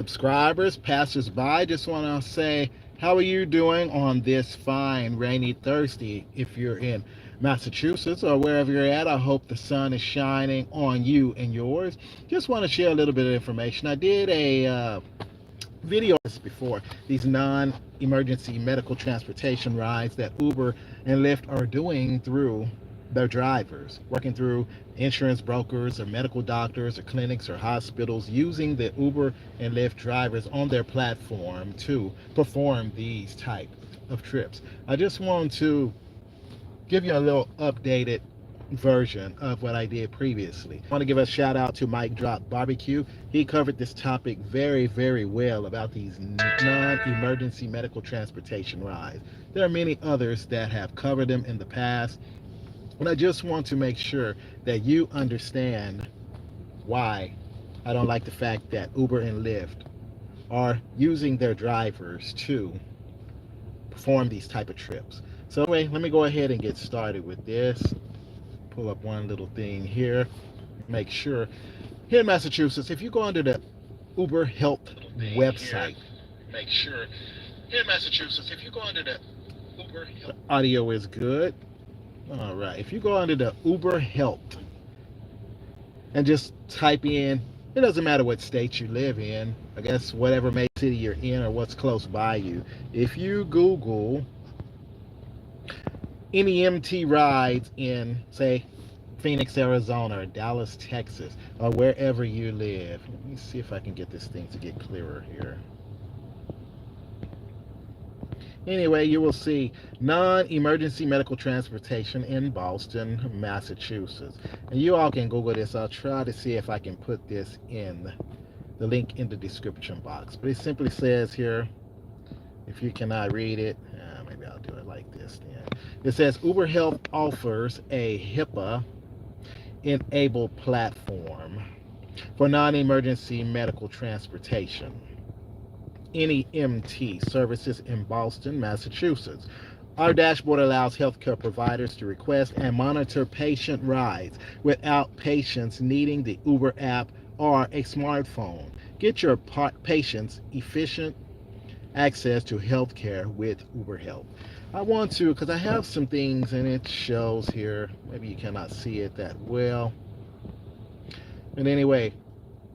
Subscribers, passers-by, just want to say, how are you doing on this fine rainy Thursday? If you're in Massachusetts or wherever you're at, I hope the sun is shining on you and yours. Just want to share a little bit of information. I did a video before, these non-emergency medical transportation rides that Uber and Lyft are doing through their drivers, working through insurance brokers or medical doctors or clinics or hospitals, using the Uber and Lyft drivers on their platform to perform these type of trips. I just want to give you a little updated version of what I did previously. I want to give a shout out to Mike Drop Barbecue. He covered this topic very, very well about these non-emergency medical transportation rides. There are many others that have covered them in the past, but I just want to make sure that you understand why I don't like the fact that Uber and Lyft are using their drivers to perform these type of trips. So anyway, let me go ahead and get started with this. Pull up one little thing here. Make sure here in Massachusetts, if you go under the Uber Health website, make sure here in Massachusetts, if you go under the Uber Health, audio is good. All right, if you go under the Uber Health and just type in, it doesn't matter what state you live in, I guess whatever major city you're in or what's close by you. If you Google NEMT rides in, say, Phoenix, Arizona, or Dallas, Texas, or wherever you live. Let me see if I can get this thing to get clearer here. Anyway, you will see non-emergency medical transportation in Boston, Massachusetts. And you all can Google this. I'll try to see if I can put this in the link in the description box. But it simply says here, if you cannot read it, maybe I'll do it like this then. It says Uber Health offers a HIPAA-enabled platform for non-emergency medical transportation, NEMT services in Boston, Massachusetts. Our dashboard allows healthcare providers to request and monitor patient rides without patients needing the Uber app or a smartphone. Get your patients efficient access to healthcare with Uber Health. I want to, because I have some things and it shows here, maybe you cannot see it that well. But anyway,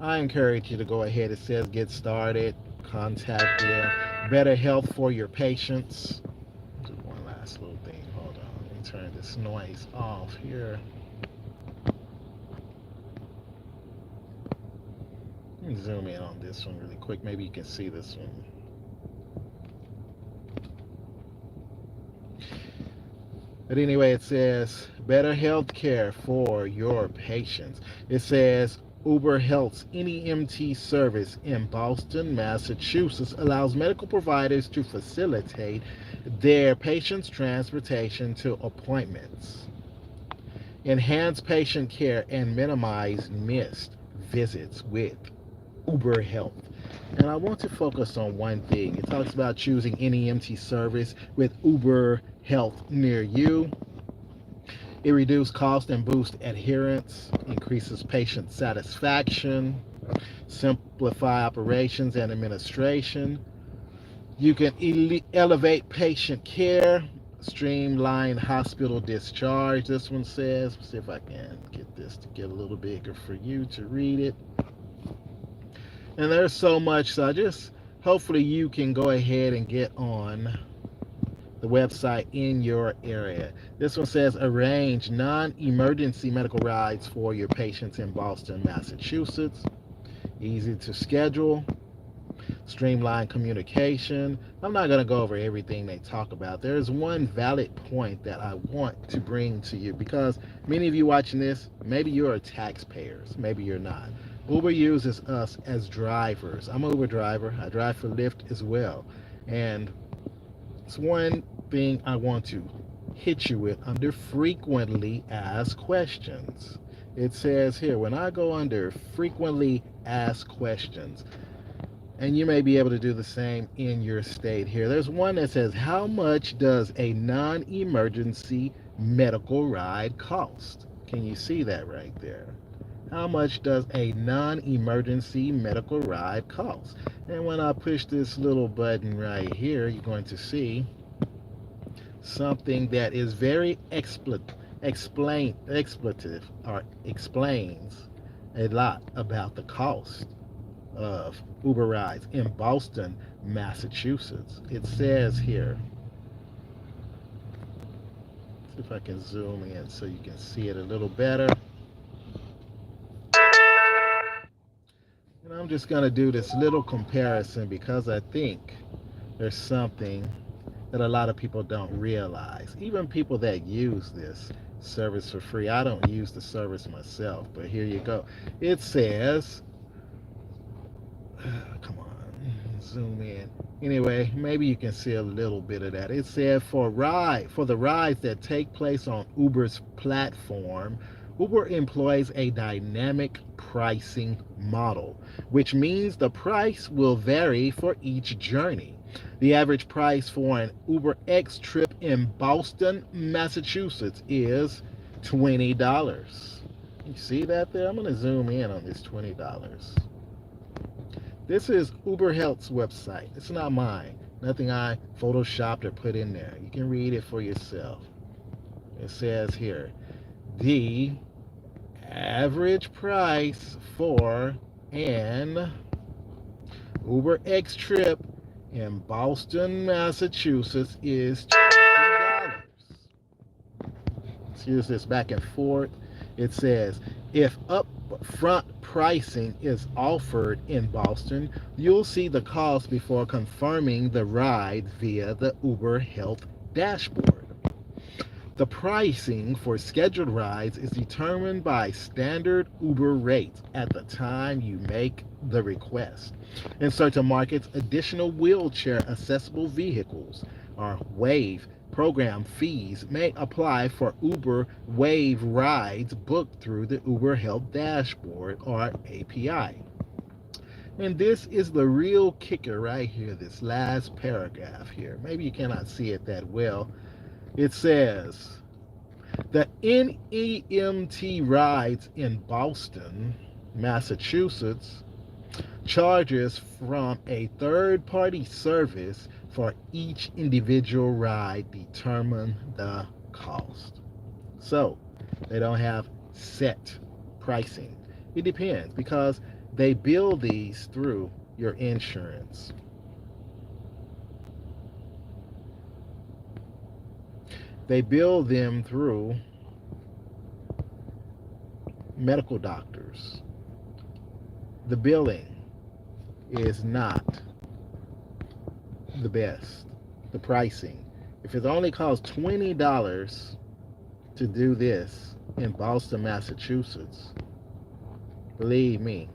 I encourage you to go ahead. It says get started, contact them, better health for your patients. Do one last little thing. Hold on, let me turn this noise off here. Let me zoom in on this one really quick. Maybe you can see this one. But anyway, it says better health care for your patients. It says Uber Health's NEMT service in Boston, Massachusetts allows medical providers to facilitate their patients' transportation to appointments, enhance patient care, and minimize missed visits with Uber Health. And I want to focus on one thing. It talks about choosing NEMT service with Uber Health near you. It reduces cost and boosts adherence, increases patient satisfaction, simplify operations and administration. You can elevate patient care, streamline hospital discharge. This one says, let's see if I can get this to get a little bigger for you to read it. And there's so much, so I just hopefully you can go ahead and get on the website in your area. This one says arrange non-emergency medical rides for your patients in Boston, Massachusetts. Easy to schedule, streamline communication. I'm not going to go over everything they talk about. There's one valid point that I want to bring to you, because many of you watching this, maybe you're taxpayers, maybe you're not. Uber uses us as drivers. I'm an Uber driver. I drive for Lyft as well. And it's one thing I want to hit you with under frequently asked questions. It says here, when I go under frequently asked questions, and you may be able to do the same in your state here. There's one that says, how much does a non-emergency medical ride cost? Can you see that right there? How much does a non-emergency medical ride cost? And when I push this little button right here, you're going to see something that is very expletive or explains a lot about the cost of Uber rides in Boston, Massachusetts. It says here, see if I can zoom in so you can see it a little better. And I'm just going to do this little comparison because I think there's something that a lot of people don't realize. Even people that use this service for free. I don't use the service myself, but here you go. It says, come on, zoom in. Anyway, maybe you can see a little bit of that. It said for the rides that take place on Uber's platform, Uber employs a dynamic pricing model, which means the price will vary for each journey. The average price for an Uber X trip in Boston, Massachusetts is $20. You see that there? I'm going to zoom in on this $20. This is Uber Health's website. It's not mine. Nothing I photoshopped or put in there. You can read it for yourself. It says here, the average price for an Uber X trip in Boston, Massachusetts is $20. Let's use this back and forth. It says, if upfront pricing is offered in Boston, you'll see the cost before confirming the ride via the Uber Health dashboard. The pricing for scheduled rides is determined by standard Uber rates at the time you make the request. In certain markets, additional wheelchair accessible vehicles or WAVE program fees may apply for Uber WAVE rides booked through the Uber Health dashboard or API. And this is the real kicker right here, this last paragraph here. Maybe you cannot see it that well. It says, the NEMT rides in Boston, Massachusetts, charges from a third-party service for each individual ride determine the cost. So they don't have set pricing. It depends because they bill these through your insurance. They bill them through medical doctors. The billing is not the best. The pricing. If it only costs $20 to do this in Boston, Massachusetts, believe me,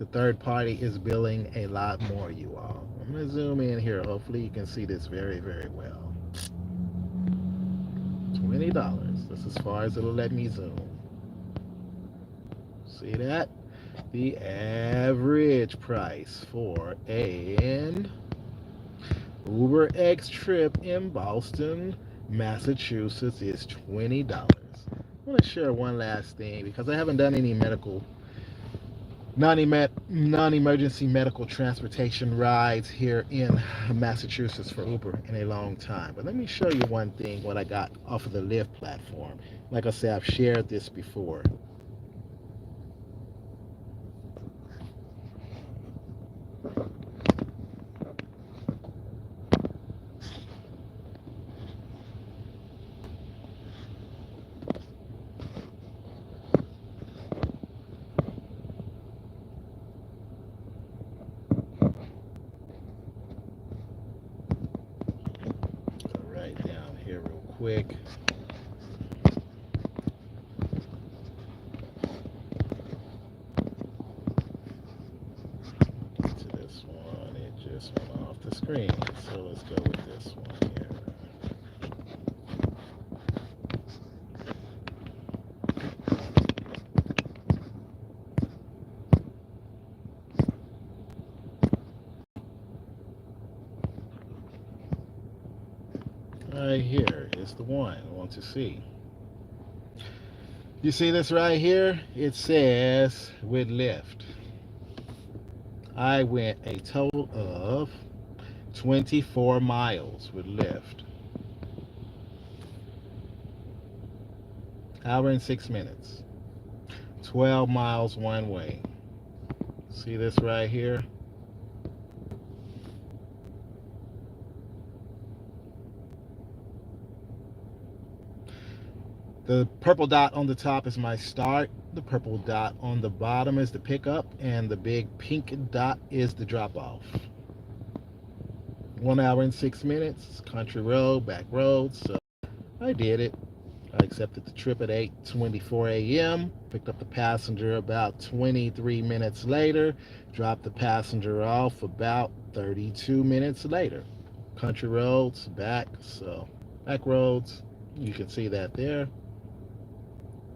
the third party is billing a lot more, you all. I'm going to zoom in here. Hopefully you can see this very, very well. $20. That's as far as it'll let me zoom. See that? The average price for an Uber X trip in Boston, Massachusetts is $20. I want to share one last thing because I haven't done any non-emergency medical transportation rides here in Massachusetts for Uber in a long time. But let me show you one thing, what I got off of the Lyft platform. Like I said, I've shared this before. Right down here real quick. To this one, it just went off the screen. So let's go with this one here. Right here is the one I want to see. You see this right here? It says with Lyft, I went a total of 24 miles with Lyft. Hour and 6 minutes. 12 miles one way. See this right here? The purple dot on the top is my start. The purple dot on the bottom is the pickup. And the big pink dot is the drop off. 1 hour and 6 minutes. Country road, back road. So I did it. I accepted the trip at 8:24 a.m. Picked up the passenger about 23 minutes later. Dropped the passenger off about 32 minutes later. Country roads, back. So back roads. You can see that there.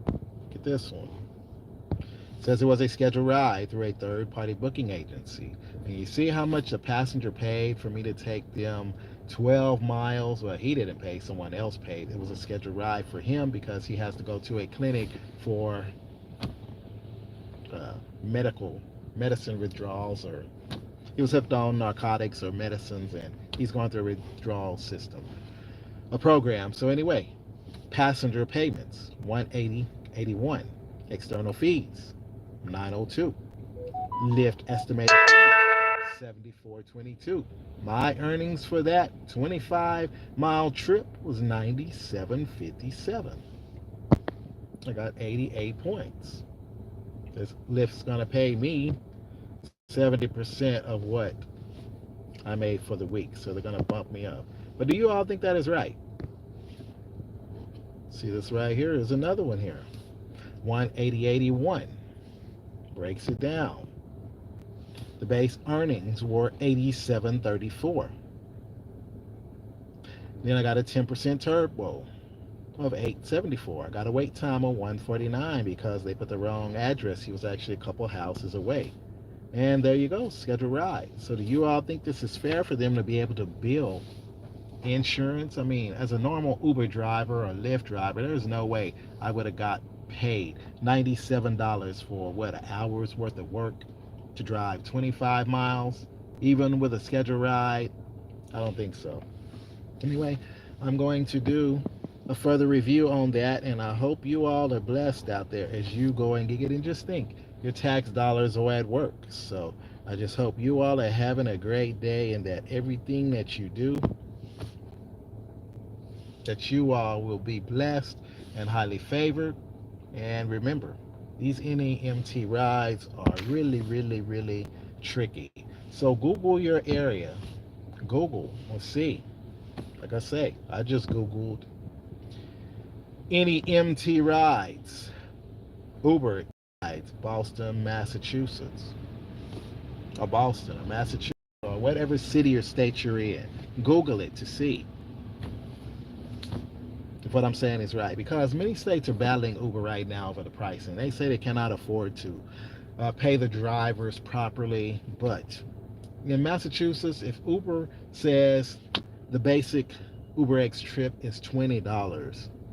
Look at this one. It says it was a scheduled ride through a third-party booking agency. And you see how much the passenger paid for me to take them 12 miles? Well, he didn't pay, someone else paid. It was a scheduled ride for him because he has to go to a clinic for medicine withdrawals, or he was hooked on narcotics or medicines, and he's going through a withdrawal system, a program. So anyway, passenger payments 180.81, external fees 902, Lyft estimated fees 74.22. My earnings for that 25-mile trip was 97.57. I got 88 points. This Lyft's gonna pay me 70% of what I made for the week, so they're gonna bump me up. But do you all think that is right? See this right here is another one here. 180.81 breaks it down. The base earnings were 87.34. Then I got a 10% turbo of 8.74. I got a wait time of 149 because they put the wrong address. He was actually a couple houses away. And there you go, scheduled ride. So do you all think this is fair for them to be able to bill insurance? I mean, as a normal Uber driver or Lyft driver, there's no way I would have got paid $97 for what, an hour's worth of work to drive 25 miles, even with a scheduled ride? I don't think so. Anyway, I'm going to do a further review on that, and I hope you all are blessed out there as you go and gig it. And just think, your tax dollars are at work. So I just hope you all are having a great day, and that everything that you do, that you all will be blessed and highly favored. And remember, these NEMT rides are really, really, really tricky. So Google your area. Google and see. Like I say, I just Googled NEMT rides, Uber rides, Boston, Massachusetts, or Boston, or Massachusetts, or whatever city or state you're in. Google it to see if what I'm saying is right, because many states are battling Uber right now over the pricing. They say they cannot afford to pay the drivers properly. But in Massachusetts, if Uber says the basic UberX trip is $20,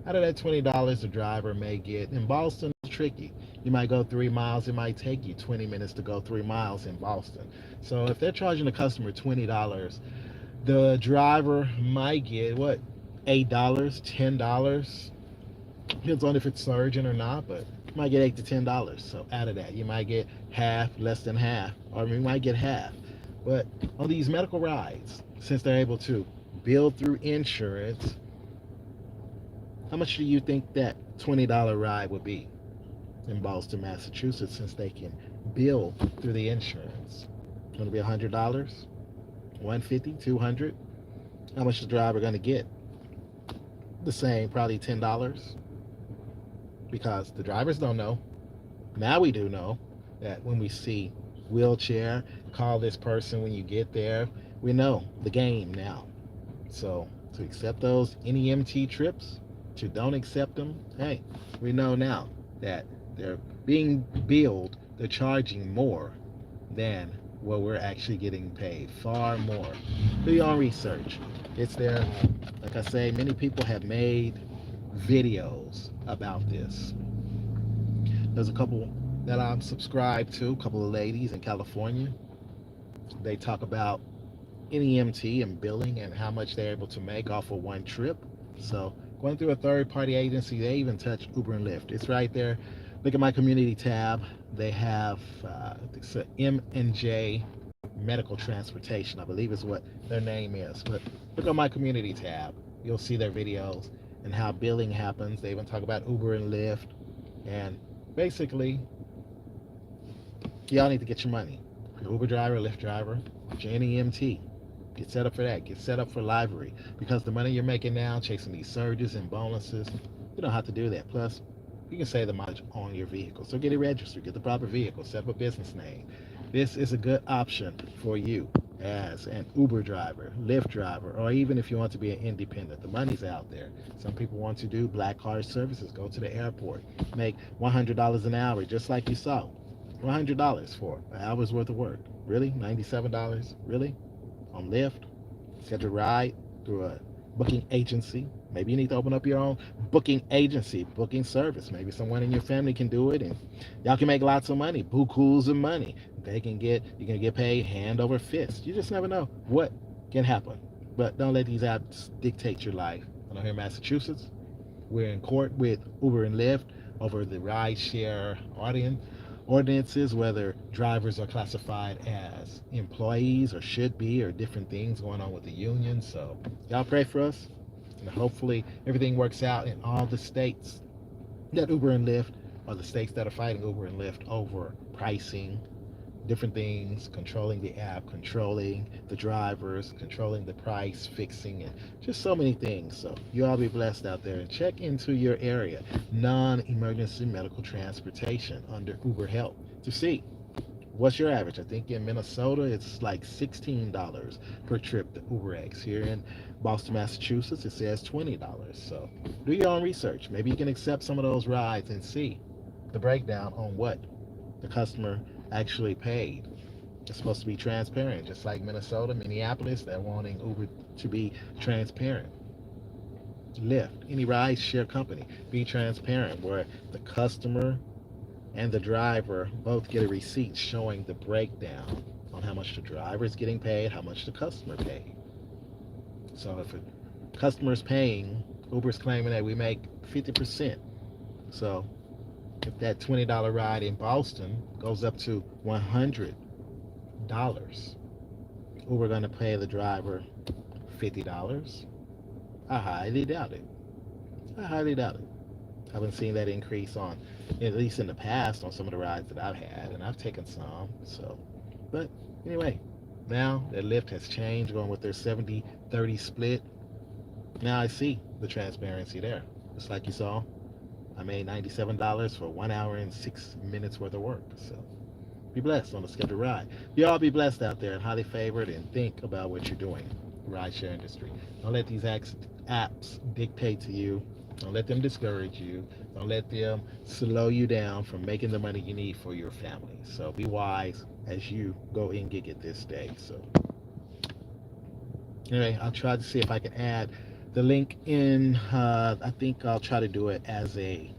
out of that $20 the driver may get. In Boston, it's tricky. You might go 3 miles. It might take you 20 minutes to go 3 miles in Boston. So if they're charging the customer $20, the driver might get what, $8, $10? Depends on if it's surgeon or not, but you might get $8 to $10. So out of that, you might get half, less than half, or you might get half. But on these medical rides, since they're able to bill through insurance, how much do you think that $20 ride would be in Boston, Massachusetts, since they can bill through the insurance? It's going to be $100, $150, $200. How much is the driver going to get? The same, probably $10, because the drivers don't know. Now we do know that when we see wheelchair, call this person when you get there. We know the game now. So to accept those NEMT trips, to don't accept them, hey, we know now that they're being billed, they're charging more than what we're actually getting paid, far more. Do your own research. It's there. Like I say, many people have made videos about this. There's a couple that I'm subscribed to, a couple of ladies in California. They talk about NEMT and billing and how much they're able to make off of one trip. So going through a third party agency, they even touch Uber and Lyft. It's right there. Look at my community tab. They have it's a M&J Medical Transportation, I believe is what their name is. But look on my community tab. You'll see their videos and how billing happens. They even talk about Uber and Lyft. And basically, y'all need to get your money. If you're Uber driver, Lyft driver, if you're NEMT, get set up for that. Get set up for livery. Because the money you're making now, chasing these surges and bonuses, you don't have to do that. Plus, you can save the mileage on your vehicle. So get it registered. Get the proper vehicle. Set up a business name. This is a good option for you as an Uber driver, Lyft driver, or even if you want to be an independent. The money's out there. Some people want to do black card services. Go to the airport. Make $100 an hour, just like you saw. $100 for an hour's worth of work. Really? $97? Really? On Lyft? Schedule a ride through a booking agency. Maybe you need to open up your own booking agency, booking service. Maybe someone in your family can do it, and y'all can make lots of money, bukus of money. You can get paid hand over fist. You just never know what can happen. But don't let these apps dictate your life. I know here in Massachusetts, we're in court with Uber and Lyft over the rideshare ordinances, whether drivers are classified as employees or should be, or different things going on with the union. So y'all pray for us, and hopefully everything works out in all the states that Uber and Lyft, or the states that are fighting Uber and Lyft over pricing, different things, controlling the app, controlling the drivers, controlling the price, fixing, and just so many things. So you all be blessed out there, and check into your area, non-emergency medical transportation under Uber Help, to see what's your average. I think in Minnesota it's like $16 per trip to UberX. Here in Boston, Massachusetts, it says $20. So do your own research. Maybe you can accept some of those rides and see the breakdown on what the customer actually paid. It's supposed to be transparent, just like Minnesota, Minneapolis, they're wanting Uber to be transparent. Lyft, any ride share company, be transparent, where the customer and the driver both get a receipt showing the breakdown on how much the driver is getting paid, how much the customer paid. So if a customer is paying, Uber's claiming that we make 50%. So if that $20 ride in Boston goes up to $100, Uber going to pay the driver $50? I highly doubt it. I highly doubt it. I haven't seen that increase on, at least in the past, on some of the rides that I've had, and I've taken some. So, but anyway, now that Lyft has changed, going with their 70-30 split, now I see the transparency there. Just like you saw, I made $97 for 1 hour and 6 minutes worth of work. So be blessed on the scheduled ride. You all be blessed out there and highly favored, and think about what you're doing. Rideshare industry. Don't let these apps dictate to you. Don't let them discourage you. Don't let them slow you down from making the money you need for your family. So be wise as you go and gig it this day. So anyway, I'll try to see if I can add the link in. I think I'll try to do it as a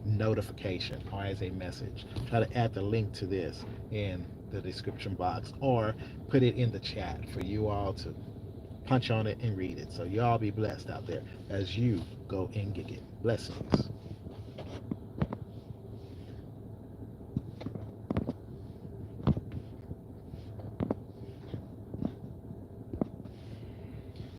notification or as a message. Try to add the link to this in the description box, or put it in the chat for you all to punch on it and read it. So y'all be blessed out there as you go and gig it. Blessings.